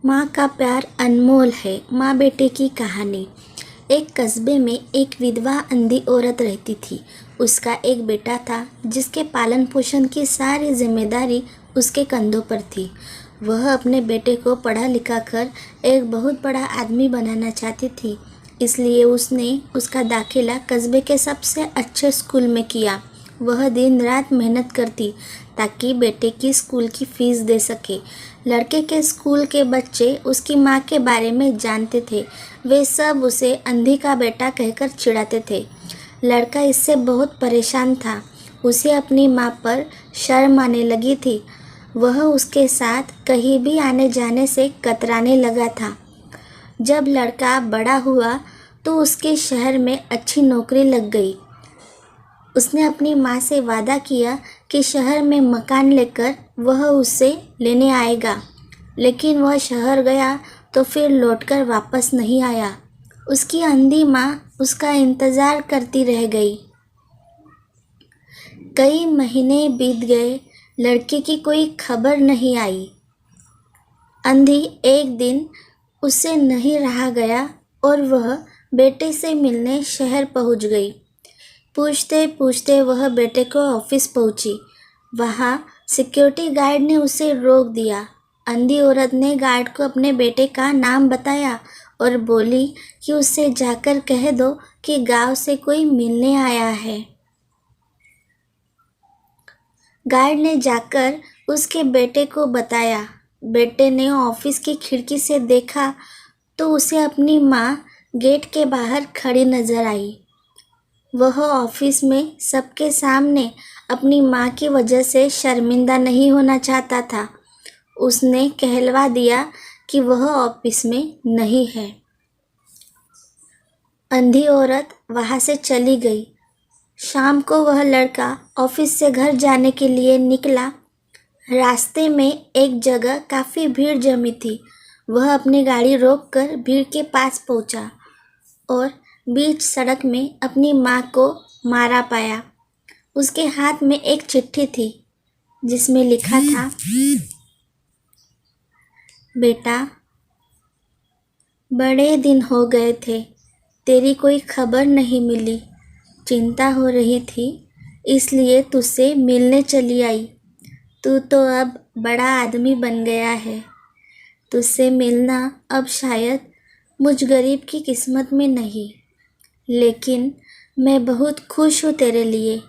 माँ का प्यार अनमोल है। माँ बेटे की कहानी। एक कस्बे में एक विधवा अंधी औरत रहती थी। उसका एक बेटा था जिसके पालन पोषण की सारी जिम्मेदारी उसके कंधों पर थी। वह अपने बेटे को पढ़ा लिखा कर एक बहुत बड़ा आदमी बनाना चाहती थी, इसलिए उसने उसका दाखिला कस्बे के सबसे अच्छे स्कूल में किया। वह दिन रात मेहनत करती ताकि बेटे की स्कूल की फीस दे सके। लड़के के स्कूल के बच्चे उसकी माँ के बारे में जानते थे। वे सब उसे अंधी का बेटा कहकर चिढ़ाते थे। लड़का इससे बहुत परेशान था। उसे अपनी माँ पर शर्म आने लगी थी। वह उसके साथ कहीं भी आने जाने से कतराने लगा था। जब लड़का बड़ा हुआ तो उसके शहर में अच्छी नौकरी लग गई। उसने अपनी माँ से वादा किया कि शहर में मकान लेकर वह उसे लेने आएगा, लेकिन वह शहर गया तो फिर लौटकर वापस नहीं आया। उसकी अंधी माँ उसका इंतज़ार करती रह गई। कई महीने बीत गए, लड़के की कोई खबर नहीं आई। अंधी एक दिन उससे नहीं रहा गया और वह बेटे से मिलने शहर पहुंच गई। पूछते पूछते वह बेटे को ऑफिस पहुंची। वहाँ सिक्योरिटी गार्ड ने उसे रोक दिया। अंधी औरत ने गार्ड को अपने बेटे का नाम बताया और बोली कि उससे जाकर कह दो कि गांव से कोई मिलने आया है। गार्ड ने जाकर उसके बेटे को बताया। बेटे ने ऑफिस की खिड़की से देखा तो उसे अपनी माँ गेट के बाहर खड़ी नजर आई। वह ऑफिस में सबके सामने अपनी माँ की वजह से शर्मिंदा नहीं होना चाहता था। उसने कहलवा दिया कि वह ऑफिस में नहीं है। अंधी औरत वहाँ से चली गई। शाम को वह लड़का ऑफिस से घर जाने के लिए निकला। रास्ते में एक जगह काफ़ी भीड़ जमी थी। वह अपनी गाड़ी रोककर भीड़ के पास पहुँचा और बीच सड़क में अपनी माँ को मारा पाया। उसके हाथ में एक चिट्ठी थी जिसमें लिखा था, बेटा, बड़े दिन हो गए थे, तेरी कोई खबर नहीं मिली। चिंता हो रही थी इसलिए तुझसे मिलने चली आई। तू तो अब बड़ा आदमी बन गया है। तुझसे मिलना अब शायद मुझ गरीब की किस्मत में नहीं, लेकिन मैं बहुत खुश हूँ तेरे लिए।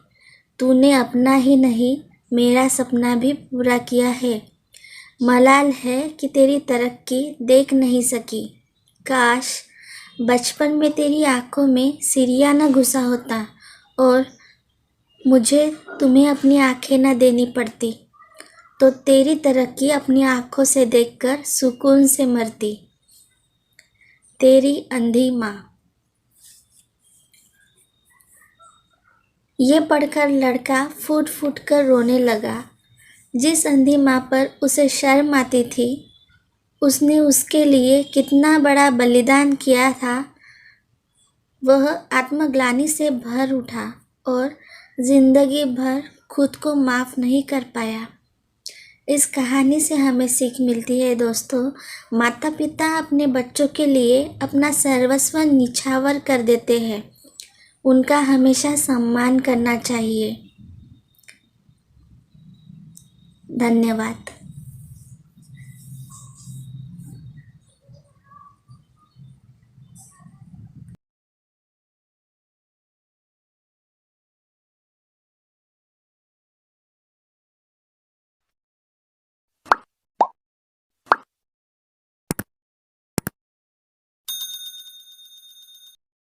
तूने अपना ही नहीं मेरा सपना भी पूरा किया है। मलाल है कि तेरी तरक्की देख नहीं सकी। काश बचपन में तेरी आंखों में सिरिया न घुसा होता और मुझे तुम्हें अपनी आंखें न देनी पड़ती, तो तेरी तरक्की अपनी आंखों से देखकर सुकून से मरती। तेरी अंधी माँ। ये पढ़कर लड़का फूट फूट कर रोने लगा। जिस अंधी माँ पर उसे शर्म आती थी, उसने उसके लिए कितना बड़ा बलिदान किया था। वह आत्मग्लानि से भर उठा और जिंदगी भर खुद को माफ़ नहीं कर पाया। इस कहानी से हमें सीख मिलती है दोस्तों, माता पिता अपने बच्चों के लिए अपना सर्वस्व निछावर कर देते हैं। उनका हमेशा सम्मान करना चाहिए। धन्यवाद।